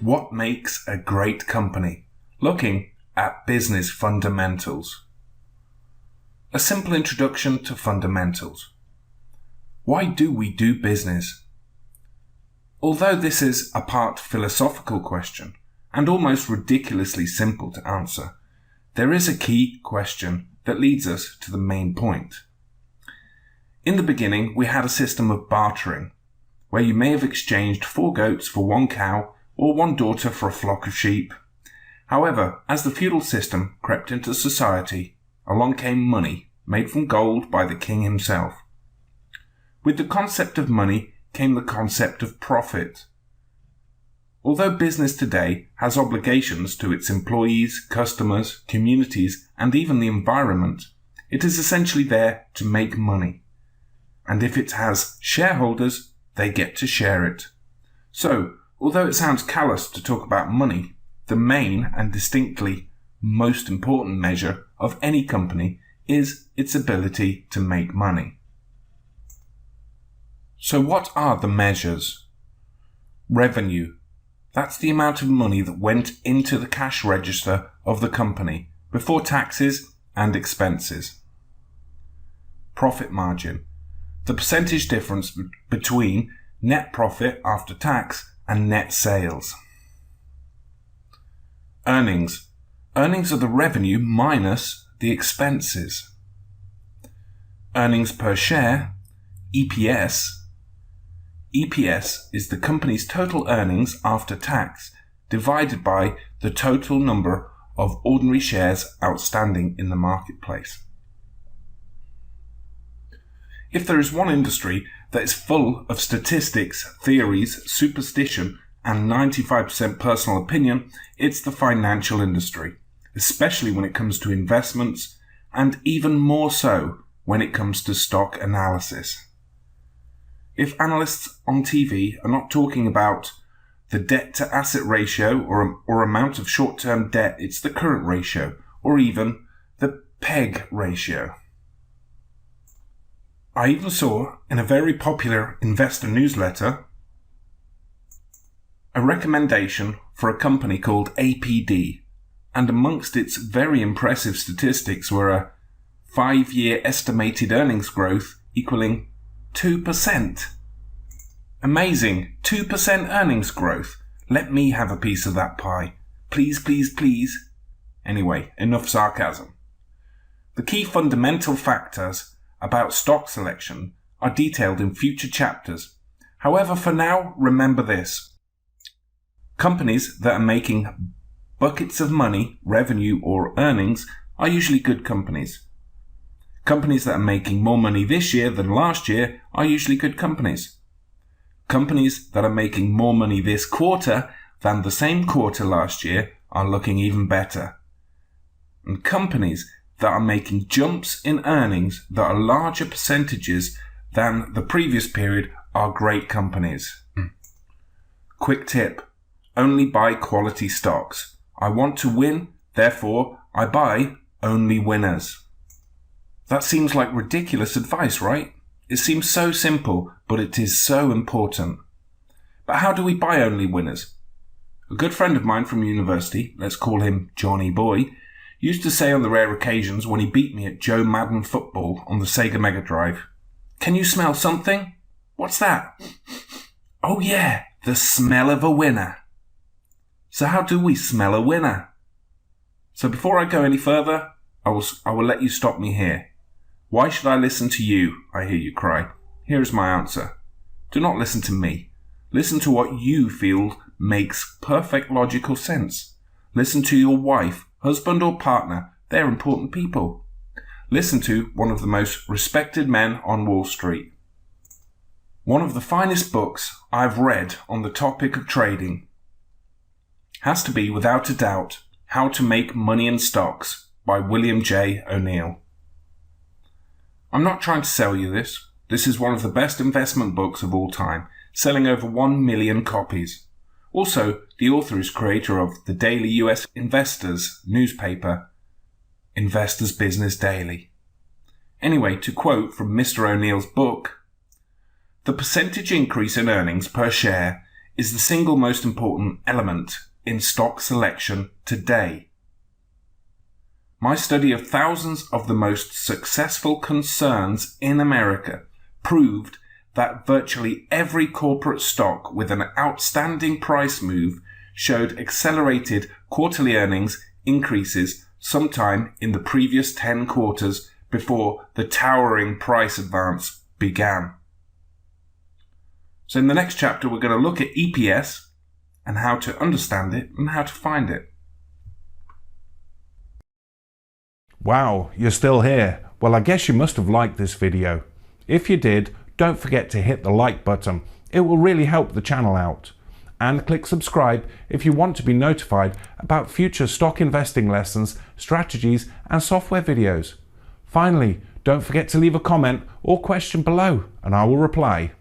What makes a great company? Looking at business fundamentals. A simple introduction to fundamentals. Why do we do business? Although this is a part philosophical question and almost ridiculously simple to answer, there is a key question that leads us to the main point. In the beginning, we had a system of bartering, where you may have exchanged 4 goats for 1 cow or 1 daughter for a flock of sheep. However, as the feudal system crept into society, along came money made from gold by the king himself. With the concept of money came the concept of profit. Although business today has obligations to its employees, customers, communities, and even the environment, it is essentially there to make money. And if it has shareholders, they get to share it. So, although it sounds callous to talk about money, the main and distinctly most important measure of any company is its ability to make money. So what are the measures? Revenue. That's the amount of money that went into the cash register of the company before taxes and expenses. Profit margin. The percentage difference between net profit after tax and net sales. Earnings. Earnings are the revenue minus the expenses. Earnings per share, EPS. EPS is the company's total earnings after tax divided by the total number of ordinary shares outstanding in the marketplace. If there is one industry that is full of statistics, theories, superstition, and 95% personal opinion, it's the financial industry, especially when it comes to investments, and even more so when it comes to stock analysis. If analysts on TV are not talking about the debt-to-asset ratio or amount of short-term debt, it's the current ratio, or even the PEG ratio. I even saw in a very popular investor newsletter a recommendation for a company called APD, and amongst its very impressive statistics were a 5-year estimated earnings growth equaling 2%. Amazing, 2% earnings growth. Let me have a piece of that pie. Please, please, please. Anyway, enough sarcasm. The key fundamental factors about stock selection are detailed in future chapters. However, for now, remember this. Companies that are making buckets of money, revenue, or earnings are usually good companies. Companies that are making more money this year than last year are usually good companies. Companies that are making more money this quarter than the same quarter last year are looking even better. And companies that are making jumps in earnings that are larger percentages than the previous period are great companies. Quick tip. Only buy quality stocks. I want to win, therefore I buy only winners. That seems like ridiculous advice, right? It seems so simple, but it is so important. But how do we buy only winners? A good friend of mine from university, let's call him Johnny Boy, used to say on the rare occasions when he beat me at Joe Madden football on the Sega Mega Drive, "Can you smell something?" "What's that?" "Oh yeah, the smell of a winner." So how do we smell a winner? So before I go any further, I will let you stop me here. Why should I listen to you, I hear you cry. Here is my answer. Do not listen to me. Listen to what you feel makes perfect logical sense. Listen to your wife, husband or partner. They're important people. Listen to one of the most respected men on Wall Street. One of the finest books I've read on the topic of trading has to be, without a doubt, How to Make Money in Stocks by William J. O'Neill. I'm not trying to sell you this. This is one of the best investment books of all time, selling over 1 million copies. Also, the author is creator of the daily US Investors newspaper, Investors Business Daily. Anyway, to quote from Mr. O'Neill's book, "The percentage increase in earnings per share is the single most important element in stock selection today. My study of thousands of the most successful concerns in America proved that virtually every corporate stock with an outstanding price move showed accelerated quarterly earnings increases sometime in the previous 10 quarters before the towering price advance began. So in the next chapter, we're going to look at EPS and how to understand it and how to find it. Wow, you're still here. Well, I guess you must have liked this video. If you did, don't forget to hit the like button. It will really help the channel out. And click subscribe if you want to be notified about future stock investing lessons, strategies, and software videos. Finally, don't forget to leave a comment or question below, and I will reply.